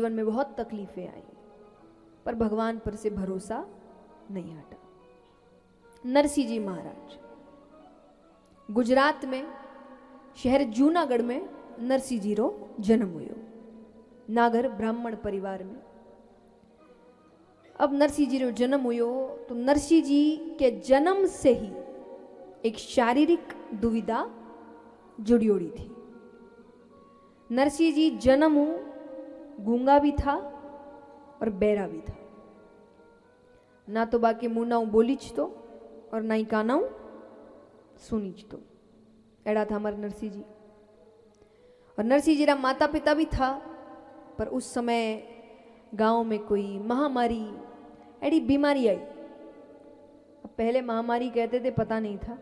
जीवन में बहुत तकलीफें आई, पर भगवान पर से भरोसा नहीं हटा। नरसिंह जी महाराज गुजरात में शहर जूनागढ़ में नरसिंह जी रो जन्म हुयो, नागर ब्राह्मण परिवार में। अब नरसिंह जी रो जन्म हुयो तो नरसिंह जी के जन्म से ही एक शारीरिक दुविधा जुड़ी थी। नरसिंह जी जन्म गूंगा भी था और बैरा भी था, ना तो बाकी मुंह बोलीच तो और ना ही कानाऊ सुनीच तो। एड़ा था हमारे नरसिंह जी। और नरसिंह जी रा माता पिता भी था, पर उस समय गांव में कोई महामारी एड़ी बीमारी आई। अब पहले महामारी कहते थे, पता नहीं था,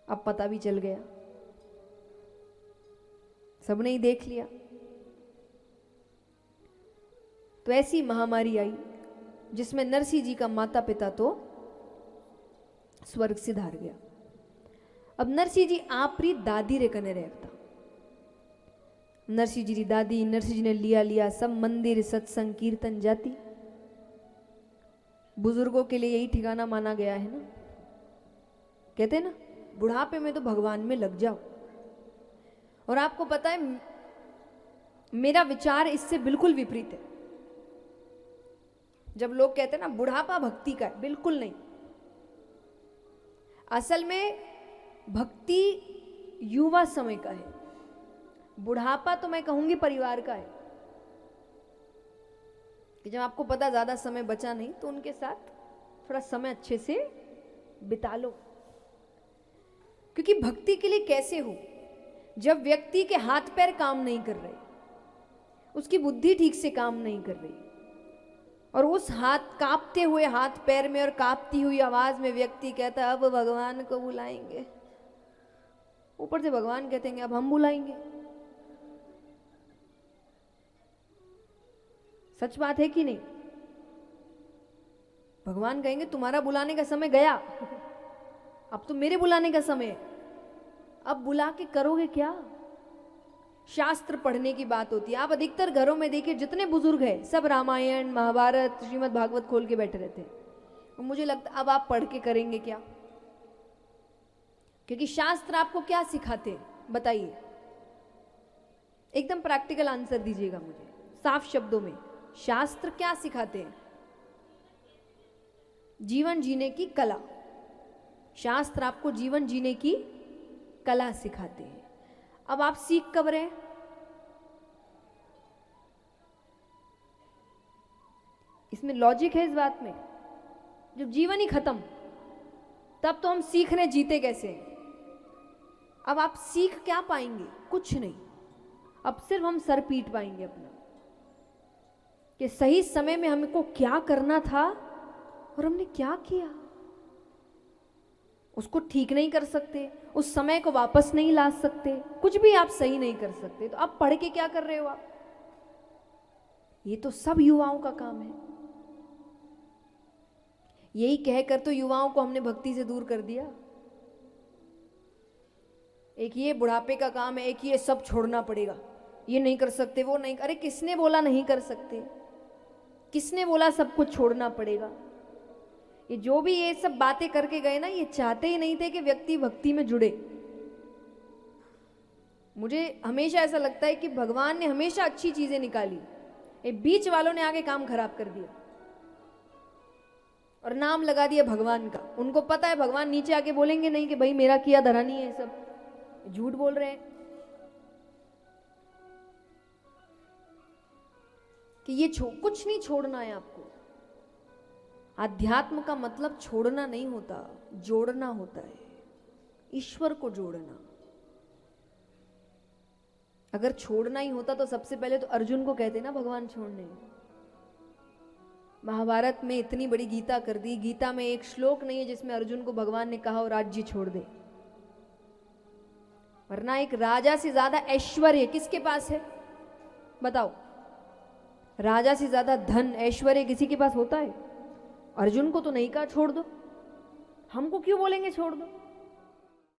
अब पता भी चल गया, सबने ही देख लिया। तो ऐसी महामारी आई जिसमें नरसिंह जी का माता पिता तो स्वर्ग से धार गया। अब नरसिंह जी आपरी दादी रे कने रहता। नरसिंह जी री दादी, नरसिंह जी ने लिया सब मंदिर सत्संग कीर्तन जाती। बुजुर्गों के लिए यही ठिकाना माना गया है ना, कहते हैं ना बुढ़ापे में तो भगवान में लग जाओ। और आपको पता है मेरा विचार इससे बिल्कुल विपरीत है। जब लोग कहते हैं ना बुढ़ापा भक्ति का है, बिल्कुल नहीं। असल में भक्ति युवा समय का है, बुढ़ापा तो मैं कहूंगी परिवार का है कि जब आपको पता ज्यादा समय बचा नहीं तो उनके साथ थोड़ा समय अच्छे से बिता लो। क्योंकि भक्ति के लिए कैसे हो, जब व्यक्ति के हाथ पैर काम नहीं कर रहे, उसकी बुद्धि ठीक से काम नहीं कर रही, और उस कांपते हुए हाथ पैर में और कांपती हुई आवाज में व्यक्ति कहता है अब भगवान को बुलाएंगे, ऊपर से भगवान कहते हैं अब हम बुलाएंगे। सच बात है कि नहीं? भगवान कहेंगे तुम्हारा बुलाने का समय गया, अब तो मेरे बुलाने का समय है, अब बुला के करोगे क्या? शास्त्र पढ़ने की बात होती है। आप अधिकतर घरों में देखिए जितने बुजुर्ग हैं सब रामायण महाभारत श्रीमद् भागवत खोल के बैठे रहते हैं। और मुझे लगता अब आप पढ़ के करेंगे क्या? क्योंकि शास्त्र आपको क्या सिखाते हैं बताइए, एकदम प्रैक्टिकल आंसर दीजिएगा मुझे साफ शब्दों में। शास्त्र क्या सिखाते हैं? जीवन जीने की कला। शास्त्र आपको जीवन जीने की कला सिखाते हैं। अब आप सीख कब रहे? इसमें लॉजिक है इस बात में, जब जीवन ही खत्म तब तो हम सीख रहे जीते कैसे। अब आप सीख क्या पाएंगे? कुछ नहीं। अब सिर्फ हम सर पीट पाएंगे अपना कि सही समय में हमको क्या करना था और हमने क्या किया। उसको ठीक नहीं कर सकते, उस समय को वापस नहीं ला सकते, कुछ भी आप सही नहीं कर सकते, तो आप पढ़ के क्या कर रहे हो आप? ये तो सब युवाओं का काम है। यही कहकर तो युवाओं को हमने भक्ति से दूर कर दिया। एक ये बुढ़ापे का काम है, एक ये सब छोड़ना पड़ेगा, ये नहीं कर सकते, वो नहीं। अरे किसने बोला नहीं कर सकते? किसने बोला सब कुछ छोड़ना पड़ेगा? ये जो भी ये सब बातें करके गए ना, ये चाहते ही नहीं थे कि व्यक्ति भक्ति में जुड़े। मुझे हमेशा ऐसा लगता है कि भगवान ने हमेशा अच्छी चीजें निकाली, ये बीच वालों ने आगे काम खराब कर दिया और नाम लगा दिया भगवान का। उनको पता है भगवान नीचे आके बोलेंगे नहीं कि भाई मेरा किया धरा नहीं है, सब झूठ बोल रहे हैं कि ये कुछ नहीं छोड़ना है आपको। आध्यात्म का मतलब छोड़ना नहीं होता, जोड़ना होता है, ईश्वर को जोड़ना। अगर छोड़ना ही होता तो सबसे पहले तो अर्जुन को कहते ना भगवान छोड़ने। महाभारत में इतनी बड़ी गीता कर दी, गीता में एक श्लोक नहीं है जिसमें अर्जुन को भगवान ने कहा और राज्य छोड़ दे। वरना एक राजा से ज्यादा ऐश्वर्य किसके पास है बताओ? राजा से ज्यादा धन ऐश्वर्य किसी के पास होता है? अर्जुन को तो नहीं कहा छोड़ दो, हमको क्यों बोलेंगे छोड़ दो?